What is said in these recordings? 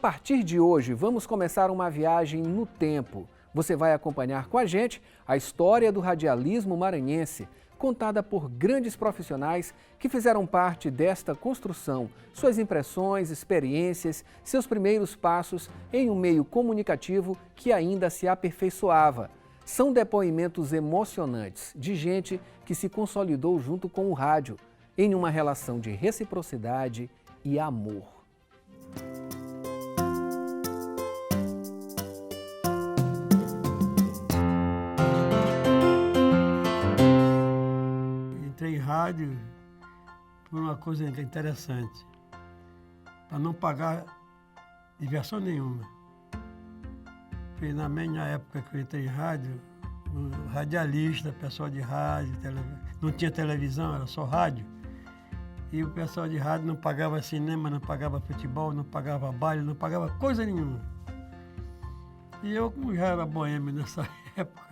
partir de hoje, vamos começar uma viagem no tempo. Você vai acompanhar com a gente a história do radialismo maranhense, contada por grandes profissionais que fizeram parte desta construção, suas impressões, experiências, seus primeiros passos em um meio comunicativo que ainda se aperfeiçoava. São depoimentos emocionantes de gente que se consolidou junto com o rádio, em uma relação de reciprocidade e amor. Entrei em rádio por uma coisa interessante, para não pagar diversão nenhuma. Porque na minha época que eu entrei em rádio, o radialista, pessoal de rádio, não tinha televisão, era só rádio. E o pessoal de rádio não pagava cinema, não pagava futebol, não pagava baile, não pagava coisa nenhuma. E eu, como já era boêmio nessa época,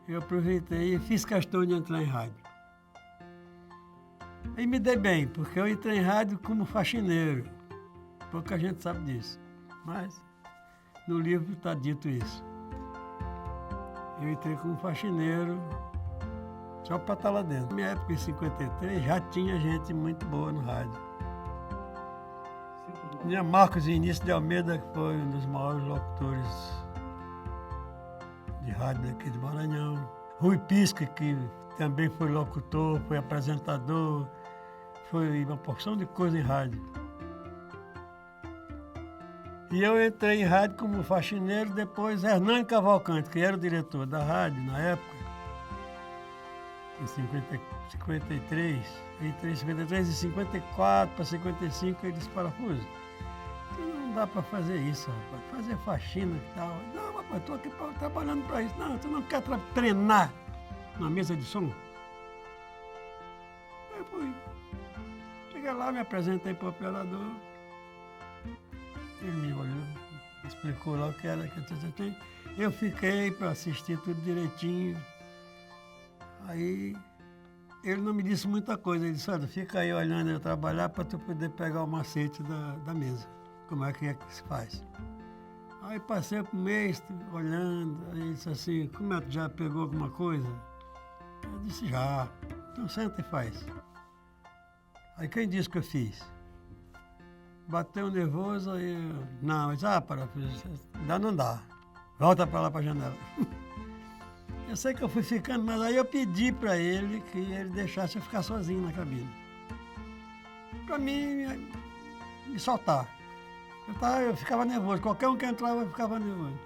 eu aproveitei e fiz questão de entrar em rádio. E me dei bem, porque eu entrei em rádio como faxineiro. Pouca gente sabe disso, mas no livro está dito isso. Eu entrei como faxineiro, só para estar lá dentro. Na minha época, em 53, já tinha gente muito boa no rádio. Tinha Marcos Vinícius de Almeida, que foi um dos maiores locutores de rádio daqui de Maranhão. Rui Pisca, que também foi locutor, foi apresentador, foi uma porção de coisa em rádio. E eu entrei em rádio como faxineiro, depois Hernani Cavalcante, que era o diretor da rádio na época, em 53, entrei em 53, e 54 para 55 ele disse: Parafuso, não dá para fazer isso, rapaz, fazer faxina e tal. Não, rapaz, estou aqui trabalhando para isso. Não, tu não quer treinar na mesa de som? Eu fui. Cheguei lá, me apresentei para o operador. Ele me olhou, explicou lá o que era que eu tinha. Eu fiquei para assistir tudo direitinho. Aí ele não me disse muita coisa. Ele disse: olha, fica aí olhando eu trabalhar para tu poder pegar o macete da mesa. Como é que se faz? Aí passei o mês olhando. Aí ele disse assim: como é que já pegou alguma coisa? Eu disse: já. Então senta e faz. Aí quem disse que eu fiz? Bateu nervoso, aí eu... Não, eu disse: Parafuso, ainda não dá. Volta para lá para a janela. Eu sei que eu fui ficando, mas aí eu pedi para ele que ele deixasse eu ficar sozinho na cabine. Para mim, me soltar. Eu ficava nervoso. Qualquer um que entrava, eu ficava nervoso.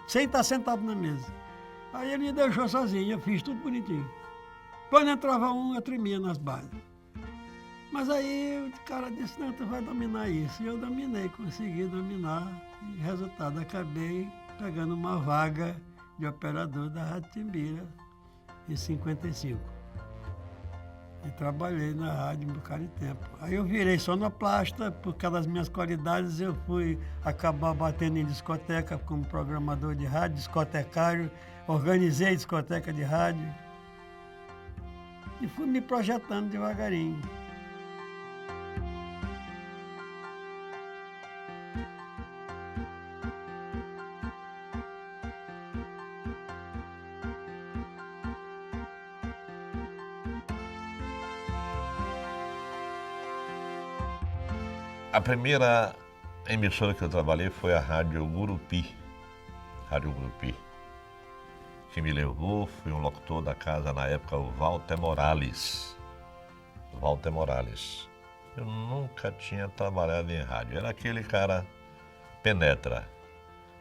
Sem estar sentado na mesa. Aí ele me deixou sozinho, eu fiz tudo bonitinho. Quando entrava um, eu tremia nas bases. Mas aí o cara disse: não, tu vai dominar isso. E eu dominei, consegui dominar. E resultado, acabei pegando uma vaga de operador da Rádio Timbira em 55. E trabalhei na rádio um bocado de tempo. Aí eu virei sonoplasta, por causa das minhas qualidades, eu fui acabar batendo em discoteca como programador de rádio, discotecário, organizei discoteca de rádio e fui me projetando devagarinho. A primeira emissora que eu trabalhei foi a Rádio Gurupi. Que me levou, fui um locutor da casa na época, o Walter Morales. Eu nunca tinha trabalhado em rádio, era aquele cara penetra.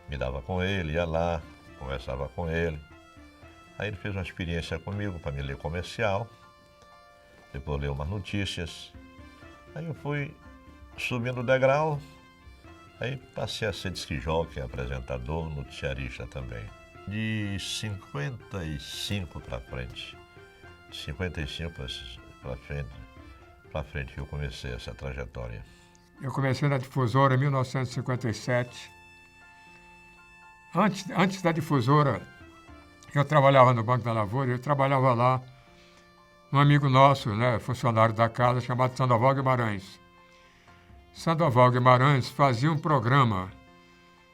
Me dava com ele, ia lá, conversava com ele. Aí ele fez uma experiência comigo para me ler comercial, depois ler umas notícias. Aí eu fui subindo o degrau, aí passei a ser disc-jockey, apresentador, noticiarista também. De 55 para frente, de 55 para frente que eu comecei essa trajetória. Eu comecei na Difusora em 1957. Antes da Difusora, eu trabalhava no Banco da Lavoura, eu trabalhava lá, um amigo nosso, né, funcionário da casa, chamado Sandoval Guimarães. Sandoval Guimarães fazia um programa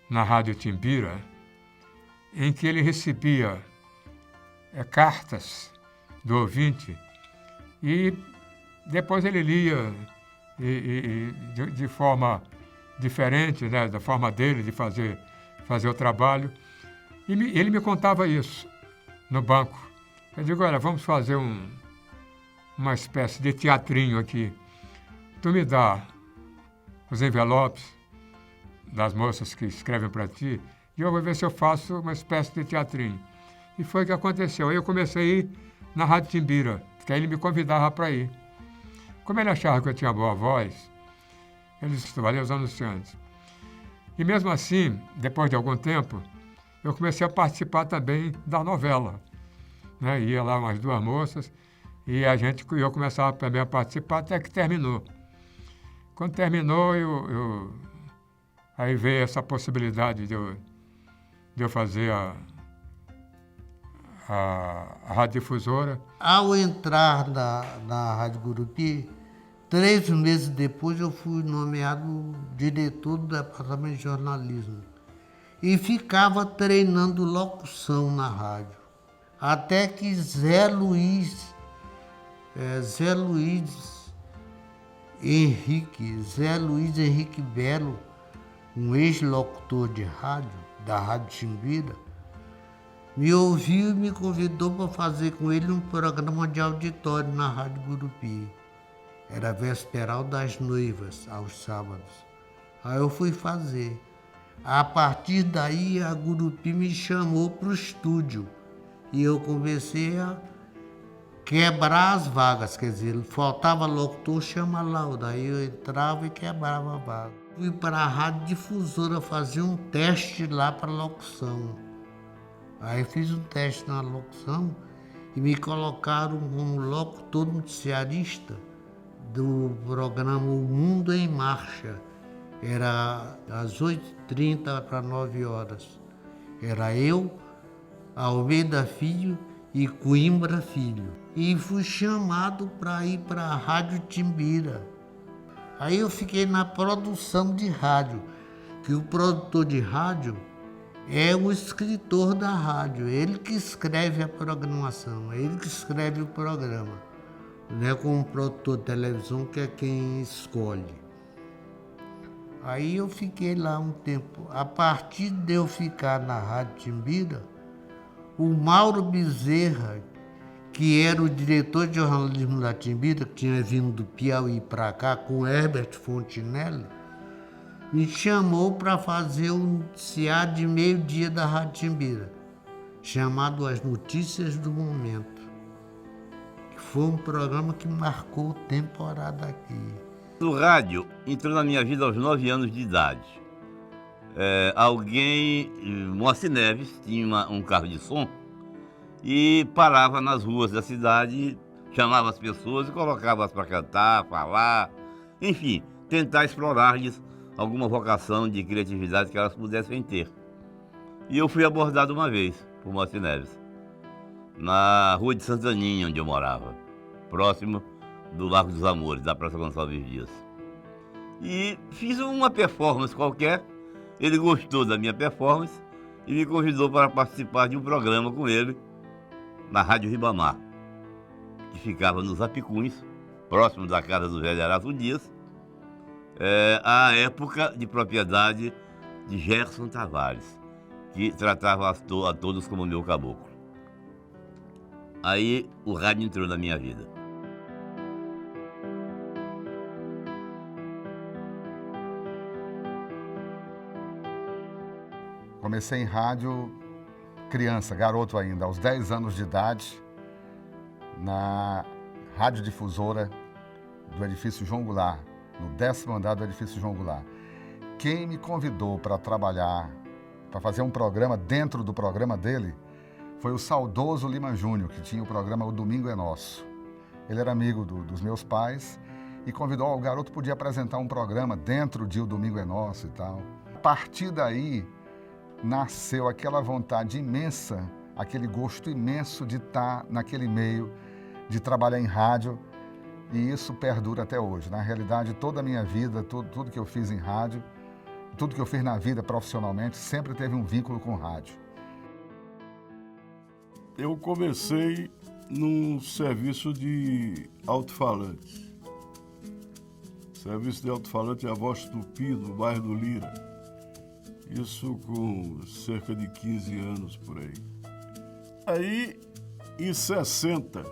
na Rádio Timbira em que ele recebia cartas do ouvinte e depois ele lia de forma diferente, né, da forma dele de fazer o trabalho. E ele me contava isso no banco. Eu digo, olha, vamos fazer uma espécie de teatrinho aqui. Tu me dá os envelopes das moças que escrevem para ti e eu vou ver se eu faço uma espécie de teatrinho. E foi o que aconteceu. Aí eu comecei a ir na Rádio Timbira, que aí ele me convidava para ir. Como ele achava que eu tinha boa voz, ele disse, valeu os anunciantes. E mesmo assim, depois de algum tempo, eu comecei a participar também da novela. Né? Ia lá umas 2 moças e eu começava também a participar até que terminou. Quando terminou, aí veio essa possibilidade de eu fazer a radiodifusora. Ao entrar na Rádio Gurupi, 3 meses depois eu fui nomeado diretor do departamento de jornalismo e ficava treinando locução na rádio. Até que Zé Luiz Henrique Belo, um ex-locutor de rádio, da Rádio Timbira, me ouviu e me convidou para fazer com ele um programa de auditório na Rádio Gurupi. Era Vesperal das Noivas, aos sábados. Aí eu fui fazer. A partir daí, a Gurupi me chamou para o estúdio e eu comecei a quebrar as vagas, quer dizer, faltava locutor, chama lá, daí eu entrava e quebrava a vaga. Fui para a Rádio Difusora fazer um teste lá para locução. Aí fiz um teste na locução e me colocaram como locutor noticiarista do programa O Mundo em Marcha. Era às 8h30 para 9h. Era eu, Almeida Filho e Coimbra Filho. E fui chamado para ir para a Rádio Timbira. Aí eu fiquei na produção de rádio, que o produtor de rádio é o escritor da rádio, ele que escreve a programação, ele que escreve o programa. Não é como o produtor de televisão, que é quem escolhe. Aí eu fiquei lá um tempo. A partir de eu ficar na Rádio Timbira, o Mauro Bezerra, que era o diretor de jornalismo da Timbira, que tinha vindo do Piauí para cá com Herbert Fontinelli, me chamou para fazer um noticiário de meio-dia da Rádio Timbira, chamado As Notícias do Momento. Foi um programa que marcou temporada aqui. O rádio entrou na minha vida aos 9 anos de idade. Moacir Neves, tinha um carro de som e parava nas ruas da cidade, chamava as pessoas e colocava-as para cantar, falar, enfim, tentar explorar-lhes alguma vocação de criatividade que elas pudessem ter. E eu fui abordado uma vez por Moacir Neves, na Rua de Santaninha, onde eu morava, próximo do Largo dos Amores, da Praça Gonçalves Dias. E fiz uma performance qualquer, ele gostou da minha performance e me convidou para participar de um programa com ele na Rádio Ribamar, que ficava nos Apicuns, próximo da casa do velho Erasto Dias, à época de propriedade de Gerson Tavares, que tratava a todos como meu caboclo. Aí o rádio entrou na minha vida. Comecei em rádio criança, garoto ainda, aos 10 anos de idade, na radiodifusora do edifício João Goulart, no 10º andar do edifício João Goulart. Quem me convidou para trabalhar, para fazer um programa dentro do programa dele, foi o saudoso Lima Júnior, que tinha o programa O Domingo é Nosso. Ele era amigo dos meus pais e convidou, o garoto podia apresentar um programa dentro de O Domingo é Nosso e tal. A partir daí, nasceu aquela vontade imensa, aquele gosto imenso de estar naquele meio, de trabalhar em rádio. e isso perdura até hoje. Na realidade, toda a minha vida, tudo que eu fiz em rádio, tudo que eu fiz na vida profissionalmente, sempre teve um vínculo com rádio. Eu comecei num serviço de alto-falante. Serviço de alto-falante é a Voz Tupi, no bairro do Lira. Isso com cerca de 15 anos por aí. Aí, em 60,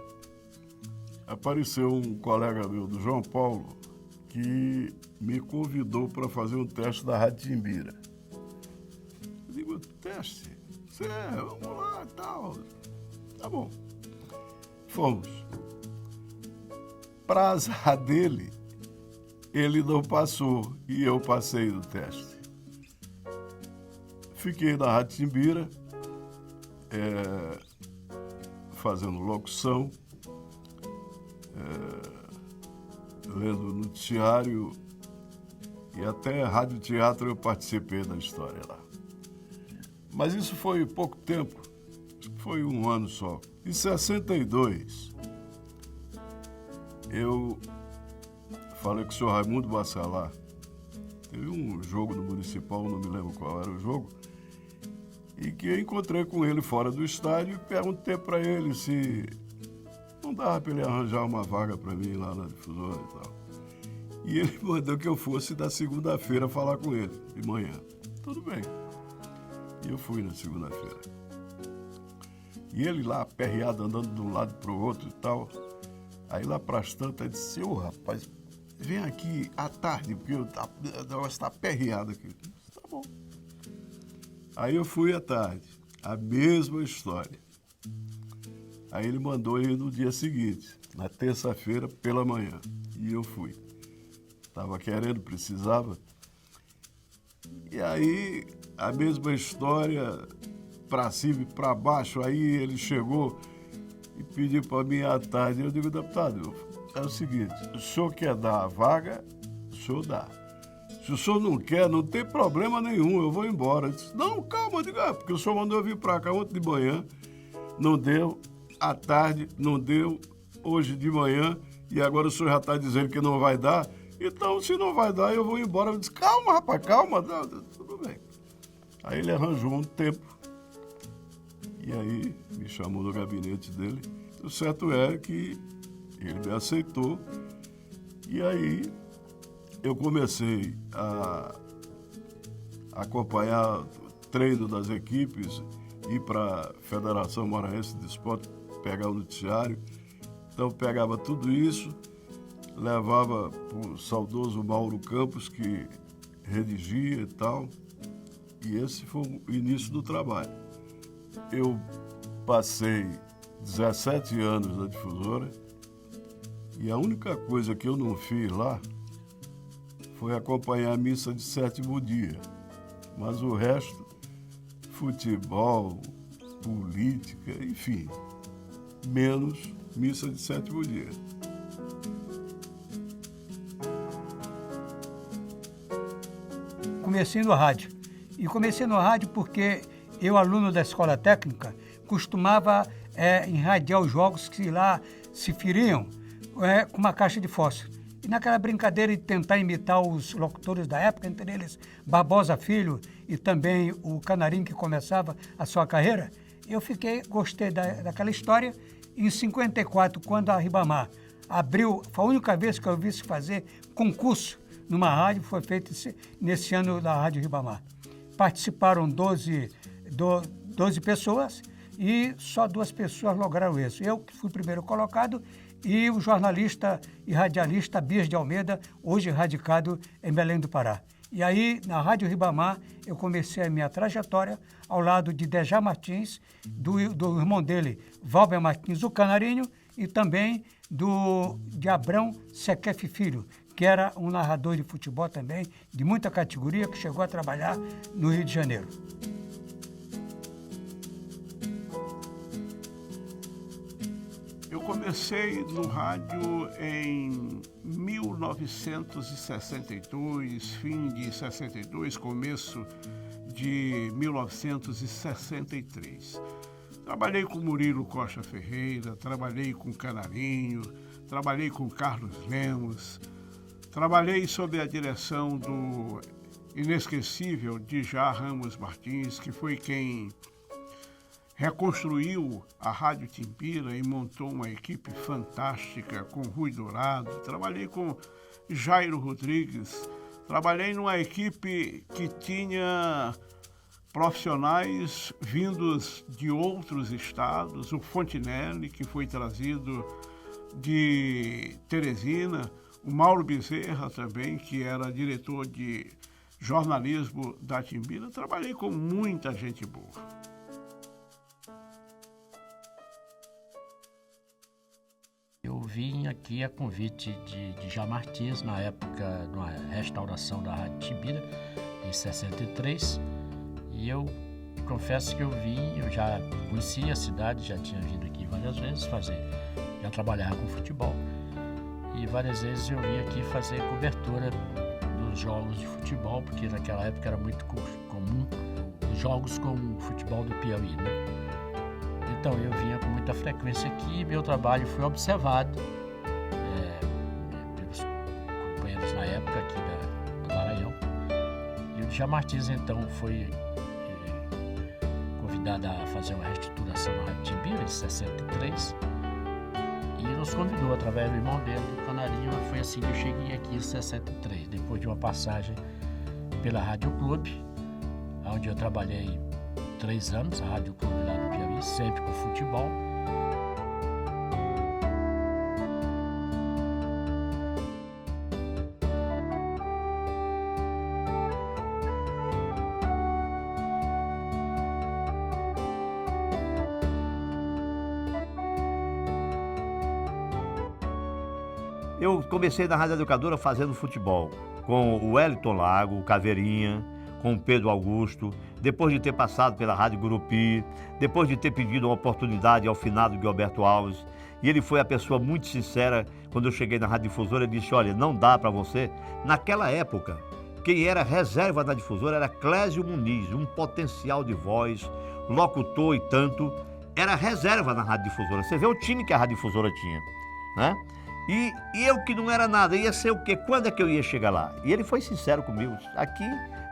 apareceu um colega meu, do João Paulo, que me convidou para fazer um teste da Rádio Timbira. Eu digo, teste? Vamos lá e tal. Tá bom. Fomos. Para azar dele, ele não passou e eu passei no teste. Fiquei na Rádio Timbira, fazendo locução, lendo noticiário e até rádio teatro eu participei da história lá. Mas isso foi pouco tempo, foi um ano só. Em 62, eu falei com o senhor Raimundo Bassalar. Teve um jogo no Municipal, não me lembro qual era o jogo, e que eu encontrei com ele fora do estádio e perguntei para ele se não dava para ele arranjar uma vaga para mim lá na Difusora e tal. E ele mandou que eu fosse na segunda-feira falar com ele, de manhã. Tudo bem. E eu fui na segunda-feira. E ele lá, aperreado, andando de um lado para o outro e tal. Aí lá para as tantas, ele disse, ô rapaz, vem aqui à tarde, porque o negócio está aperreado aqui. Disse, tá bom. Aí eu fui à tarde, a mesma história. Aí ele mandou ir no dia seguinte, na terça-feira, pela manhã. E eu fui. Estava querendo, precisava. E aí, a mesma história, para cima e para baixo. Aí ele chegou e pediu para mim à tarde. Eu digo, deputado, é o seguinte, o senhor quer dar a vaga, o senhor dá. Se o senhor não quer, não tem problema nenhum, eu vou embora. Eu disse, não, calma, eu digo, porque o senhor mandou eu vir para cá ontem de manhã, não deu, à tarde não deu, hoje de manhã, e agora o senhor já está dizendo que não vai dar. Então, se não vai dar, eu vou embora. Eu disse, calma, rapaz, calma. Tudo bem. Aí ele arranjou um tempo. E aí me chamou no gabinete dele. O certo é que ele me aceitou. E aí eu comecei a acompanhar o treino das equipes, ir para a Federação Maranhense de Esporte, pegar o noticiário. Então, pegava tudo isso, levava para o saudoso Mauro Campos, que redigia e tal, e esse foi o início do trabalho. Eu passei 17 anos na Difusora e a única coisa que eu não fiz lá foi acompanhar a missa de sétimo dia, mas o resto, futebol, política, enfim, menos missa de sétimo dia. Comecei no rádio. E comecei no rádio porque eu, aluno da escola técnica, costumava irradiar os jogos que lá se feriam com uma caixa de fósforo. E naquela brincadeira de tentar imitar os locutores da época, entre eles Barbosa Filho e também o Canarinho, que começava a sua carreira, eu gostei daquela história. Em 54, quando a Ribamar abriu, foi a única vez que eu vi se fazer concurso numa rádio, foi feito nesse ano da Rádio Ribamar. Participaram 12 pessoas e só 2 pessoas lograram isso. Eu, que fui primeiro colocado, e o jornalista e radialista Bias de Almeida, hoje radicado em Belém do Pará. E aí, na Rádio Ribamar, eu comecei a minha trajetória ao lado de Dejá Martins, do irmão dele, Valber Martins, o Canarinho, e também de Abrão Sequef Filho, que era um narrador de futebol também, de muita categoria, que chegou a trabalhar no Rio de Janeiro. Eu comecei no rádio em 1962, fim de 62, começo de 1963. Trabalhei com Murilo Costa Ferreira, trabalhei com Canarinho, trabalhei com Carlos Lemos, trabalhei sob a direção do inesquecível Djá Ramos Martins, que foi quem reconstruiu a Rádio Timbira e montou uma equipe fantástica com Rui Dourado. Trabalhei com Jairo Rodrigues, trabalhei numa equipe que tinha profissionais vindos de outros estados, o Fontinelli, que foi trazido de Teresina, o Mauro Bezerra também, que era diretor de jornalismo da Timbira. Trabalhei com muita gente boa. Eu vim aqui a convite de Djá Martins, na época de uma restauração da Rádio Timbira, em 63, e eu confesso que eu já conhecia a cidade, já tinha vindo aqui várias vezes já trabalhava com futebol, e várias vezes eu vim aqui fazer cobertura dos jogos de futebol, porque naquela época era muito comum os jogos com o futebol do Piauí, né? Então eu vinha com muita frequência aqui e meu trabalho foi observado pelos companheiros na época aqui do Maranhão. E o Djá Martins então foi convidado a fazer uma reestruturação na Rádio Timbira em 63 e nos convidou através do irmão dele, do Canarinho. Foi assim que eu cheguei aqui em 63, depois de uma passagem pela Rádio Clube, onde eu trabalhei 3 anos, a Rádio Clube lá do Piauí, sempre com futebol. Eu comecei na Rádio Educadora fazendo futebol, com o Wellington Lago, o Caveirinha, com o Pedro Augusto, depois de ter passado pela Rádio Gurupi, depois de ter pedido uma oportunidade ao finado Gilberto Alves. E ele foi a pessoa muito sincera. Quando eu cheguei na Rádio Difusora, ele disse: olha, não dá para você. Naquela época, quem era reserva da Difusora era Clésio Muniz, um potencial de voz, locutor e tanto. Era reserva na Rádio Difusora. Você vê o time que a Rádio Difusora tinha, né? E eu que não era nada, ia ser o quê? Quando é que eu ia chegar lá? E ele foi sincero comigo: aqui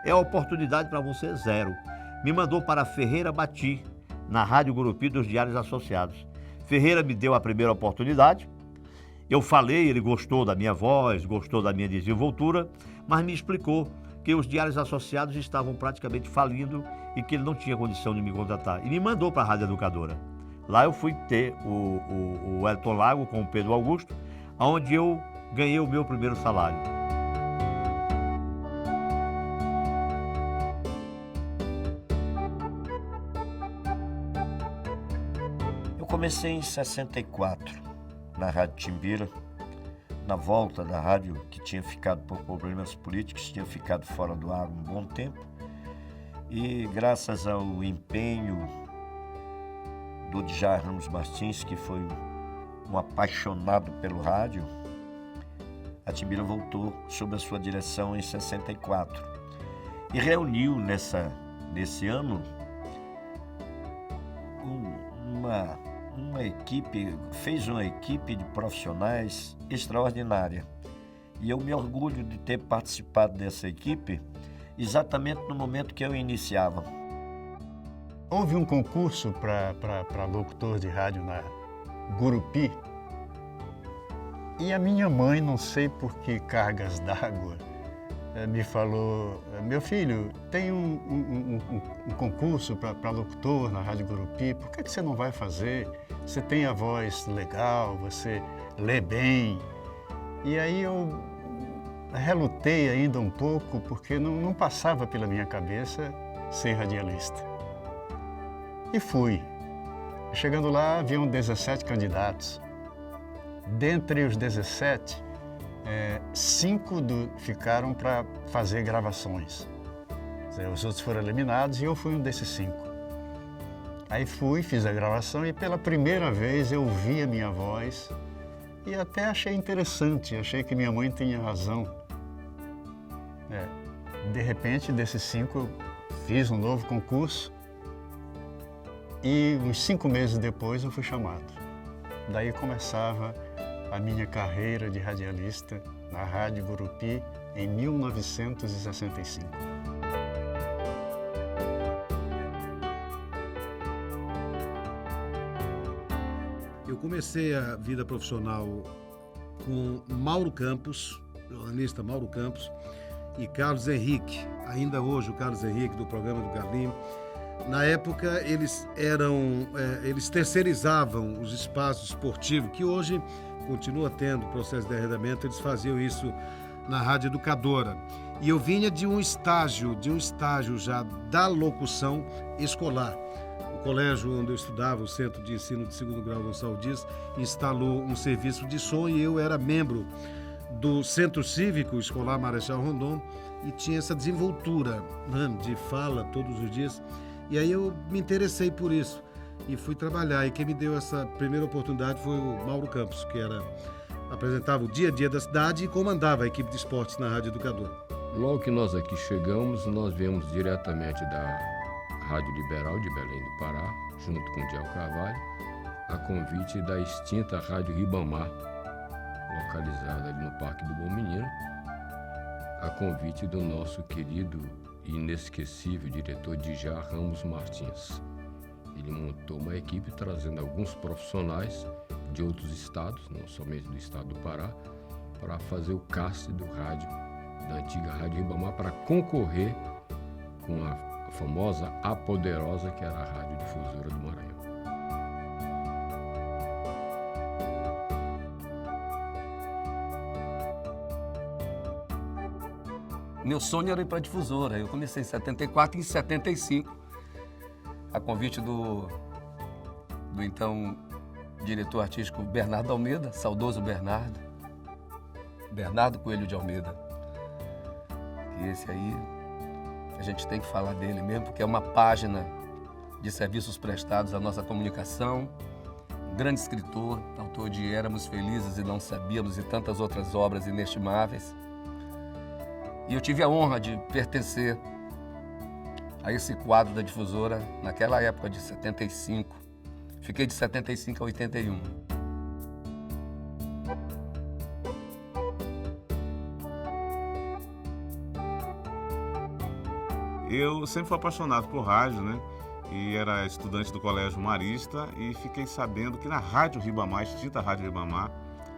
é a oportunidade para você, zero. Me mandou para Ferreira Bati, na Rádio Gurupi dos Diários Associados. Ferreira me deu a primeira oportunidade. Eu falei, ele gostou da minha voz, gostou da minha desenvoltura, mas me explicou que os Diários Associados estavam praticamente falindo e que ele não tinha condição de me contratar. E me mandou para a Rádio Educadora. Lá eu fui ter o Wellington Lago com o Pedro Augusto, onde eu ganhei o meu primeiro salário. Eu comecei em 64, na Rádio Timbira, na volta da rádio, que tinha ficado por problemas políticos, tinha ficado fora do ar um bom tempo. E graças ao empenho do Djá Ramos Martins, que foi um apaixonado pelo rádio, a Timbira voltou sob a sua direção em 64 e reuniu nesse ano uma equipe, fez uma equipe de profissionais extraordinária. E eu me orgulho de ter participado dessa equipe exatamente no momento que eu iniciava. Houve um concurso para locutor de rádio na Gurupi, e a minha mãe, não sei por que cargas d'água, me falou: meu filho, tem um concurso para locutor na Rádio Gurupi, por que você não vai fazer? Você tem a voz legal, você lê bem. E aí eu relutei ainda um pouco, porque não passava pela minha cabeça ser radialista. E fui. Chegando lá, haviam 17 candidatos. Dentre os 17, 5 ficaram para fazer gravações. Os outros foram eliminados e eu fui um desses 5. Aí fui, fiz a gravação e pela primeira vez eu ouvi a minha voz e até achei interessante, achei que minha mãe tinha razão. De repente, desses 5, eu fiz um novo concurso. E uns 5 meses depois eu fui chamado. Daí começava a minha carreira de radialista na Rádio Gurupi em 1965. Eu comecei a vida profissional com Mauro Campos, jornalista Mauro Campos, e Carlos Henrique, ainda hoje o Carlos Henrique do programa do Carlinho. Na época eles terceirizavam os espaços esportivos, que hoje continua tendo processo de arrendamento, eles faziam isso na Rádio Educadora. E eu vinha de um estágio já da locução escolar. O colégio onde eu estudava, o Centro de Ensino de Segundo Grau Gonçalves Dias, instalou um serviço de som e eu era membro do Centro Cívico Escolar Marechal Rondon e tinha essa desenvoltura, né, de fala todos os dias. E aí eu me interessei por isso e fui trabalhar. E quem me deu essa primeira oportunidade foi o Mauro Campos, que apresentava o dia a dia da cidade e comandava a equipe de esportes na Rádio Educadora. Logo que nós aqui chegamos, nós viemos diretamente da Rádio Liberal de Belém do Pará, junto com o Diel Carvalho, a convite da extinta Rádio Ribamar, localizada ali no Parque do Bom Menino, a convite do nosso querido e inesquecível diretor Djá Ramos Martins. Ele montou uma equipe trazendo alguns profissionais de outros estados, não somente do estado do Pará, para fazer o casting do rádio, da antiga Rádio Ribamar, para concorrer com a famosa, a poderosa, que era a Rádio Difusora do Maranhão. Meu sonho era ir para a difusora. Eu comecei em 74 e em 75, a convite do então diretor artístico Bernardo Almeida, saudoso Bernardo Coelho de Almeida. E esse aí, a gente tem que falar dele mesmo, porque é uma página de serviços prestados à nossa comunicação, um grande escritor, autor de Éramos Felizes e Não Sabíamos e tantas outras obras inestimáveis. E eu tive a honra de pertencer a esse quadro da difusora naquela época de 75. Fiquei de 75 a 81. Eu sempre fui apaixonado por rádio, né? E era estudante do Colégio Marista e fiquei sabendo que na Rádio Ribamar, extinta Rádio Ribamar,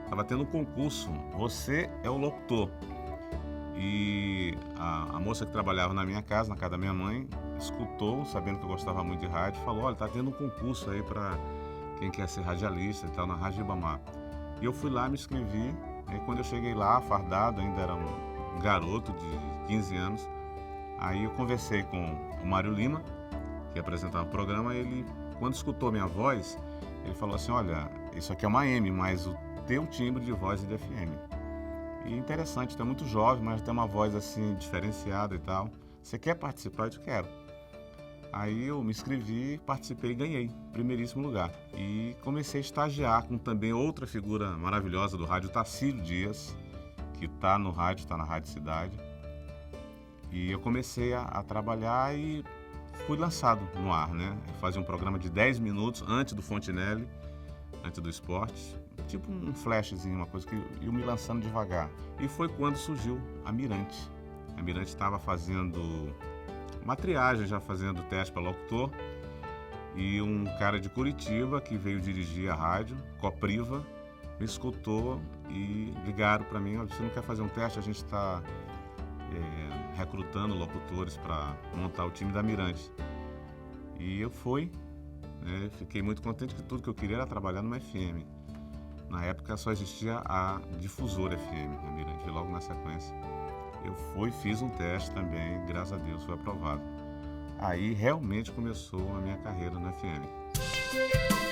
estava tendo um concurso. Você é o locutor. E a moça que trabalhava na minha casa, na casa da minha mãe, escutou, sabendo que eu gostava muito de rádio, falou: olha, tá tendo um concurso aí para quem quer ser radialista e tal, na Rádio Ribamar. E eu fui lá, me inscrevi, e quando eu cheguei lá, fardado, ainda era um garoto de 15 anos, aí eu conversei com o Mário Lima, que apresentava o programa. Ele, quando escutou minha voz, ele falou assim: olha, isso aqui é uma AM, mas o teu timbre de voz é de FM. E interessante, tu é muito jovem, mas tem uma voz assim diferenciada e tal. Você quer participar? Eu disse: quero. Aí eu me inscrevi, participei e ganhei, primeiríssimo lugar. E comecei a estagiar com também outra figura maravilhosa do rádio, Tacílio Dias, que está no rádio, está na Rádio Cidade. E eu comecei a trabalhar e fui lançado no ar, né? Eu fazia um programa de 10 minutos antes do Fontenelle, antes do esporte. Tipo um flashzinho, uma coisa que eu me lançando devagar. E foi quando surgiu a Mirante. A Mirante estava fazendo uma triagem, já fazendo teste para locutor. E um cara de Curitiba que veio dirigir a rádio, Copriva, me escutou e ligaram para mim: olha, você não quer fazer um teste? A gente está recrutando locutores para montar o time da Mirante. E eu fui, né? Fiquei muito contente, que tudo que eu queria era trabalhar numa FM. Na época só existia a Difusora FM, a Mirante, logo na sequência. Eu fui, fiz um teste também, graças a Deus foi aprovado. Aí realmente começou a minha carreira na FM.